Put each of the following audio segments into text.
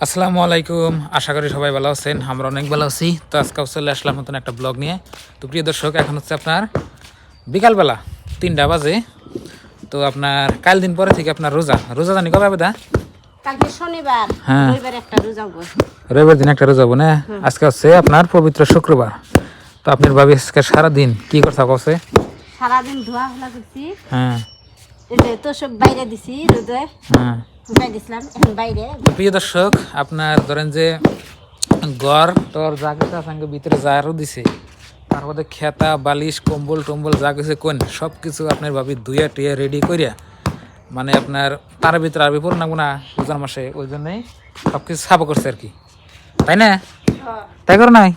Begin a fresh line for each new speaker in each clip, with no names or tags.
আসসালামু আলাইকুম, আশা করি সবাই ভালো আছেন। আমরা অনেক ভালো আছি। তো আজকে চলে আসলাম নতুন একটা ব্লগ নিয়ে। তো প্রিয় দর্শক, এখন হচ্ছে আপনার বিকালবেলা 3টা বাজে। তো আপনার কাল দিন পরে থেকে আপনার রোজা রোজা জানি কবে হবে?
কালকে শনিবার,
হ্যাঁ,
রবিবার একটা রোজা হবো।
রবিবার দিন একটা রোজা হবো না? আজকে হচ্ছে আপনার পবিত্র শুক্রবার। তো আপনার ভাবি আজকে সারাদিন কি করতে হবে?
সারাদিন ধোয়া ফেলা করছি।
হ্যাঁ
এই যে তো সব বাইরে দিছি রোদে,
হ্যাঁ।
শুকাই দিছিলাম এখন বাইরে।
তো প্রিয় দর্শক, আপনার ধরেন যে ঘর টর যা কিছু আছে ভিতরে যারও দিছে, তারপরে খেতা বালিশ কম্বল টম্বল যা কিছু কোন সব কিছু আপনার ভাবি ধুইয়া টুইয়া রেডি করিয়া, মানে আপনার তার ভিতরে আরবি পড়ে নাকবো না রোজার মাসে, ওই জন্যই সব কিছু সাফা করছে আর কি, তাই না? তাই করো নাই?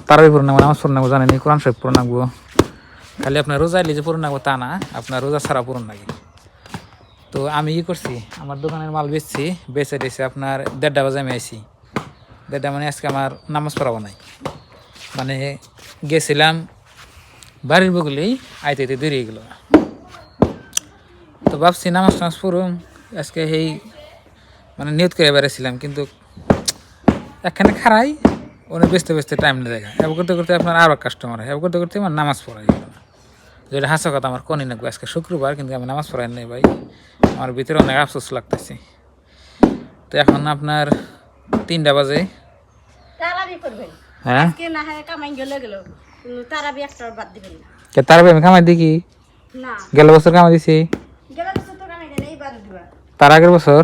তারাবি পড়ে নাকবো, নামাজ পড়ে নাকবো, জানেনি কোরআন শরীফ পড়ে নাকবো। খালি আপনার রোজা এলে যে পড়ে নাকবো তা না, আপনার রোজা ছাড়া পড়ে নাকি। তো আমি কি করছি, আমার দোকানের মাল বেচছি, বেচে দিয়েছি আপনার 1:30 বাজে আমি আইছি। 1:30 মানে আজকে আমার নামাজ পড়াবো নাই, মানে গেছিলাম বাড়ির বগলেই, আইতে আইতে দেরি গেল। তো ভাবছি নামাজ টামাজ পড়ুম আজকে, এই মানে নিয়ত করে বেড়েছিলাম, কিন্তু একখানে খারাই ওনে বেচতে বেচতে টাইম না দেখা, এবার করতে করতে আপনার আরও কাস্টমার হয়, এবার করতে করতে আমার নামাজ পড়াই গেল না। যেটা হাসা কথা, আমার কোনই নাকবো আজকে শুক্রবার, কিন্তু আমি নামাজ পড়াই নাই ভাই, আমার ভিতরে অনেক আফসোস লাগতেছে। তো এখন আপনার 3টা বাজে। হ্যাঁ, তার আমি কামাই দিই কি? গেল বছর কামাই দিছি, তার আগের বছর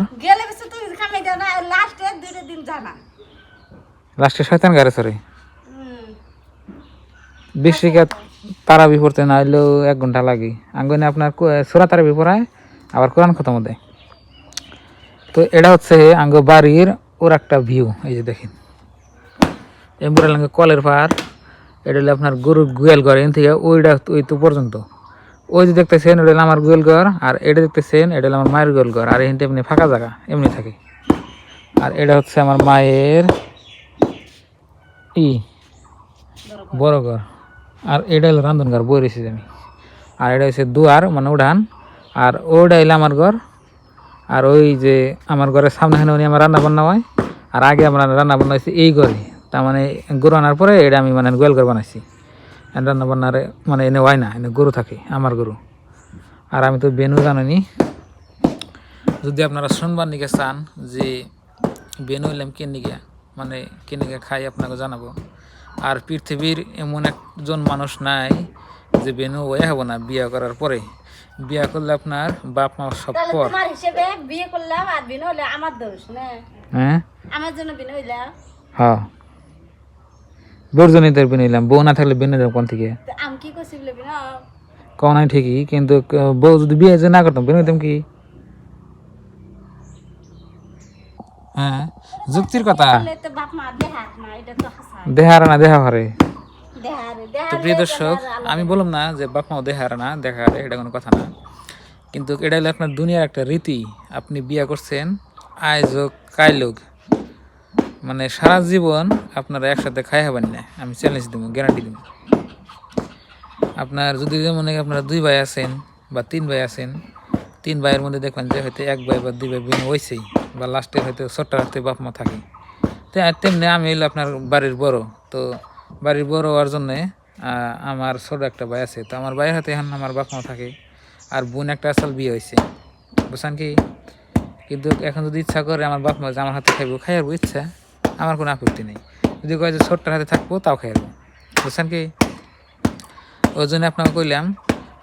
লাস্টে শয়তান গাড়ি সরে বৃষ্টিকাত তারাবি পড়তে না হইলেও 1 ঘন্টা লাগে। আঙ্গনে আপনার সোরা তারাবি পড়ায়, আবার কোরআন খতম দেয়। তো এটা হচ্ছে আঙ্গ বাড়ির ওর একটা ভিউ, এই যে দেখেন এমপুরা লাগে কলের পার। এটা হলো আপনার গরুর গোয়াল ঘর, এন থেকে ওইটা ওই তো পর্যন্ত ওই যে দেখতেছেন ওটা হলো আমার গোয়াল ঘর, আর এটা দেখতেছেন এটা হলো আমার মায়ের গোয়াল ঘর, আর এখানটা এমনি ফাঁকা জায়গা এমনি থাকে। আর এটা হচ্ছে আমার মায়ের বড় ঘর, আর এটা হলো রান্ধন ঘর, বই রেখেছি আমি। আর এটা হচ্ছে দুয়ার, মানে উঠান, আর ওইটা হলো আমার ঘর। আর ওই যে আমার ঘরের সামনে উনি আমার রান্না বান্না হয়, আর আগে আমরা রান্না বান্না হয়েছি এই ঘরে। তার মানে গরু আনার পরে এটা আমি মানে গোয়াল ঘর বানাইছি, রান্না বান্নারে মানে এনে হয় না, এনে গরু থাকে, আমার গরু। আর আমি তো বেনু জানি, যদি আপনারা শুনবার নিকে চান যে বেনু হইলাম কে নিকে, মানে কে নিকে খাই, আপনাকে জানাবো। আর পৃথিবীর এমন একজন মানুষ নাই যে বেনু ওয়ে হবো না বিয়ে করার পরে। বিয়ে করলে আপনার বাপ মা সব পর,
বিয়ে করলাম আর বিয়ে হলে আমার দোষ না?
হ্যাঁ,
আমার জন্য বিয়ে হইলাম।
হ্যাঁ, বোর জন্যই তো বিয়ে নিলাম, বউ না থাকলে বিয়ে নিলাম কোন থেকে?
আমি কি করছি বলে বিয়ে
কও নাই ঠিকই, কিন্তু বউ যদি বিয়ে যে না করতাম বিয়ে নিতাম কি? হ্যাঁ, যুক্তির কথা। দেহার না দেখা হারে। তো প্রিয় দর্শক, আমি বললাম না যে বাপ মাও দেহার না দেখা হারে, এটা কোনো কথা না, কিন্তু এটা হলো আপনার দুনিয়ার একটা রীতি। আপনি বিয়ে করছেন আজ হোক কাল হোক, মানে সারা জীবন আপনারা একসাথে খাই হবেন না, আমি চ্যালেঞ্জ দিব, গ্যারান্টি দিব। আপনার যদি মনে হয় আপনারা 2 ভাই আছেন বা 3 ভাই আছেন, 3 ভাইয়ের মধ্যে দেখবেন যে হয়তো 1 ভাই বা 2 ভাই বিয়ে হয়েছেই, বা লাস্টে হয়তো ছোট্ট হাতে বাপ মা থাকে। তেমনি আমি হইলো আপনার বাড়ির বড়। তো বাড়ির বড় হওয়ার জন্যে আমার ছোট একটা ভাই আছে, তো আমার ভাইয়ের হাতে এখন আমার বাপ মা থাকে, আর বোন একটা আসল বিয়ে হয়েছে, বুঝছেন কি? কিন্তু এখন যদি ইচ্ছা করে আমার বাপ মা যে আমার হাতে খাইবো, খাইয়ারবো, ইচ্ছা, আমার কোনো আপত্তি নেই। যদি কয় যে ছোট্টার হাতে থাকবো, তাও খাইয়ারবো, বুঝছেন কি? ওই জন্য আপনাকে কইলাম,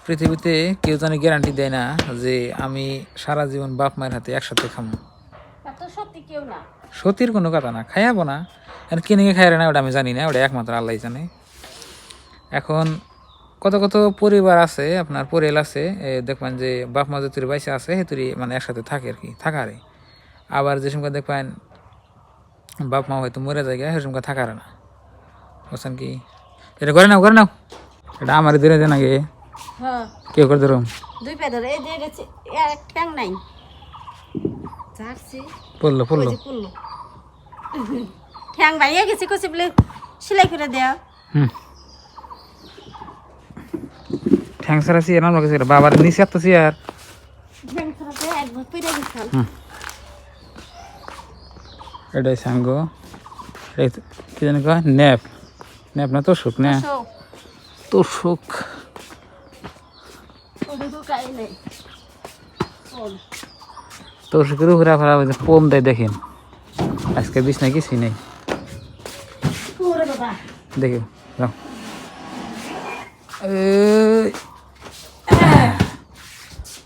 পৃথিবীতে কেউ জানি গ্যারান্টি দেয় না যে আমি সারা জীবন বাপ মায়ের হাতে একসাথে খাবো। সত্যির কোনো কথা না, খাইয়াবো না, কিনে খাইয়ারে না ওটা আমি জানি না, ওটা একমাত্র আল্লাহ জানে। এখন কত কত পরিবার আছে, আপনার পরিয়াল আছে, দেখবেন যে বাপ মা যতুরি বাইসে আছে হেতুরি মানে একসাথে থাকে আর কি, থাকারে। আবার যে সময় দেখবেন বাপ মা হয়তো মরে যায়, সে সময় থাকারে না, বুঝছেন কি? এটা করে নাও, করে নাও, এটা আমার ধরে দেন আগে, কেউ করে ধরুন,
2 পা ধরে, এই যে এক ঠ্যাং নাই,
পড়লো পড়লো,
ঠ্যাং ভাইয়া গেছে, কইছে বলে সেলাই করে দেয়া।
ঠ্যাং সারা সিয়ার নাম লাগছে, বাবার নিচে এত সিয়ার,
ঠ্যাং সারাতে একবার পড়ে গেছাল।
এটাই সাঙ্গ কি জানি কয় ন্যাপ ন্যাপ না তোষক না তোষক তোষকের উপরে আপনারা পোম দেয় দেখেন আজকে বিছনায় কিছুই নেই দেখো যাও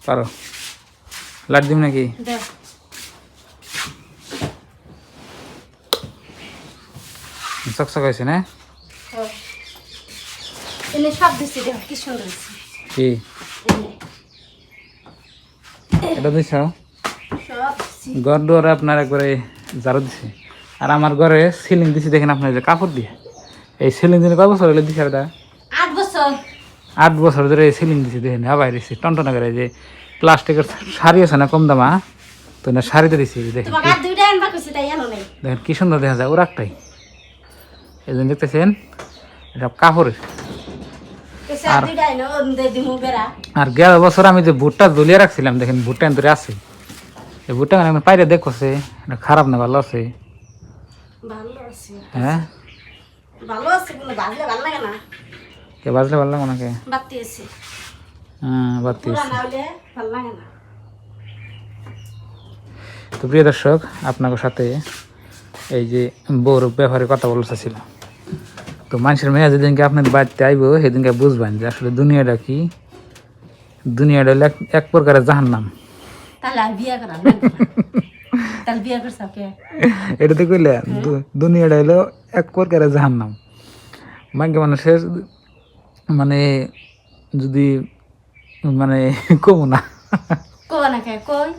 পারো লাট দিব নাকি চকচক হয়েছে না
সব দিচ্ছি দেখো কি সুন্দর দিচ্ছি
কি এটা দিছ
সব দিচ্ছি
ঘর দুয়ার আপনার একবারে ঝাড়ু দিছে আর আমার ঘরে সিলিং দিছি দেখেন আপনার যে কাপড় দিয়ে এই সিলিং দিনে কয় বছর হলে দিছে এটা
8 বছর
8 বছর ধরে এই সিলিং দিছি দেখেন হাবাই দিছি টনটনা করে যে প্লাস্টিকের শাড়ি আছে না কম দামা তো না শাড়িতে দিছি দেখেন
তোমাকে আর দুইটা আনবা কইছি তাই আনো নাই
দেখেন কি সুন্দর দেখা যায় ওর একটাই এই জন্য দেখতেছেন এটা কাপড়ের
কইছি আর দুইটা আনো দে দিমু বেরা
আর গেল বছর আমি যে ভুট্টা ঝুলিয়ে রাখছিলাম দেখেন ভুট্টা ধরে আছে এই ভুট্টা এখন পাইরে দেখছে এটা খারাপ না ভালো আছে
ভালো আছে
হ্যাঁ
ভালো আছে কোনো বাজলে ভালো লাগে না
কে বাজলে ভালো লাগে নাকি
বাতি আছে
হ্যাঁ বাতি
পুরা না হলে ভালো লাগে না
তো প্রিয় দর্শক আপনাদের সাথে এই যে বউর ব্যাপারে কথা বলতেছিল তো মানুষের মেয়ে যেদিনকে আপনার বাড়িতে আইব সেদিনকে বুঝবেন যে আসলে দুনিয়াটা কি দুনিয়াটা হলো এক প্রকারের জাহান্নাম
তাহলে আর বিয়া করা তাহলে বিয়া করছ কে
এটা তো কইলে দুনিয়াটা হলো এক প্রকারের জাহান্নাম মাকে মানুষের মানে যদি মানে কমু না
কই না কে কই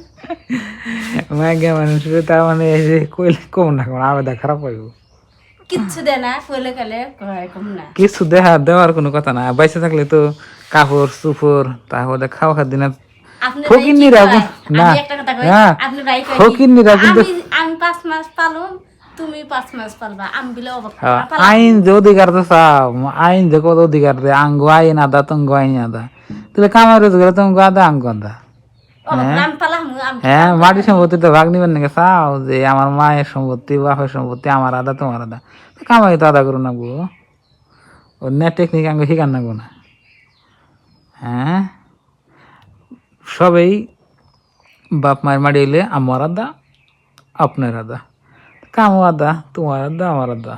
মাকে মানুষের তার মানে এই যে কইলে কমু না কোনো আবেদা খারাপ হইব
কিচ্ছু দে না কইলে কলে কয় কম না
কিছু দেওয়ার কোনো কথা না বাইসে থাকলে তো কাপড় চুপড় তারপরে খাওয়া খাওয়ার দিনে
আপনি
ফকিন্নিরা না
আমি একটা কথা কই
হ্যাঁ
আপনি ভাই কই
ফকিন্নিরা কিন্তু
আমি 5 মাস পালুম তুমি 5 মাস পালবা আমি বিলে অবাক
আইন যে অধিকার তো চাও আইন যে কত অধিকার দে আঙ্গ আইন আদা তঙ্গ আইন আদা তাহলে কামার রোজগার তঙ্গ আদা আঙ্গ আদা
আমি পালাম আমি
হ্যাঁ মাটি সম্পত্তি তো ভাগ নিবেন নাকি চাও যে আমার মায়ের সম্পত্তি বাপের সম্পত্তি আমার আদা তোমার আদা কামাই তো আদা করো না গো অন্য টেকনিক আঙ্গ শিকার না গো না হ্যাঁ সবেই বাপ মায়ের মাটি এলে আমার আদা আপনার আদা কামো আদা তোমার আদা আমার আদা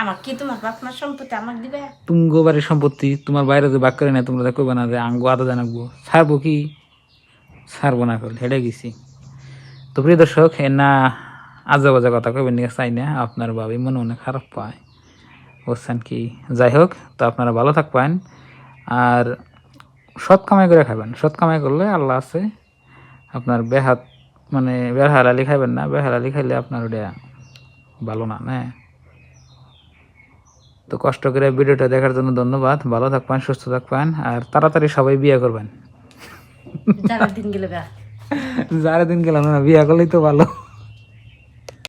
আমার কি তোমার বাপ মার সম্পত্তি আমাকে দিবে
তুঙ্গ বাড়ির সম্পত্তি তোমার বাইরে যে বাক করে না তোমরা কইবে না যে আঙ্গো আদা জানাবো ছাড়বো কি ছাড়বো না করলে হেঁটে গেছি তো প্রিয় দর্শক না আজা বাজা কথা কইবেন নিয়ে চাই না আপনার ভাবি মনে মনে খারাপ পায় বুঝছেন কি যাই হোক তো আপনারা ভালো থাকবেন আর সৎ কামাই করে খাবেন সৎ কামাই করলে আল্লাহ আছে আপনার বেহাত মানে বেহালালি খাইবেন না বেহালালি খাইলে আপনার ওটা ভালো না না তো কষ্ট করে ভিডিওটা দেখার জন্য ধন্যবাদ ভালো থাকবেন সুস্থ থাকবেন আর তাড়াতাড়ি সবাই বিয়ে করবেন
যারা দিন গেলে
যারা দিন গেলাম না বিয়ে করলেই তো ভালো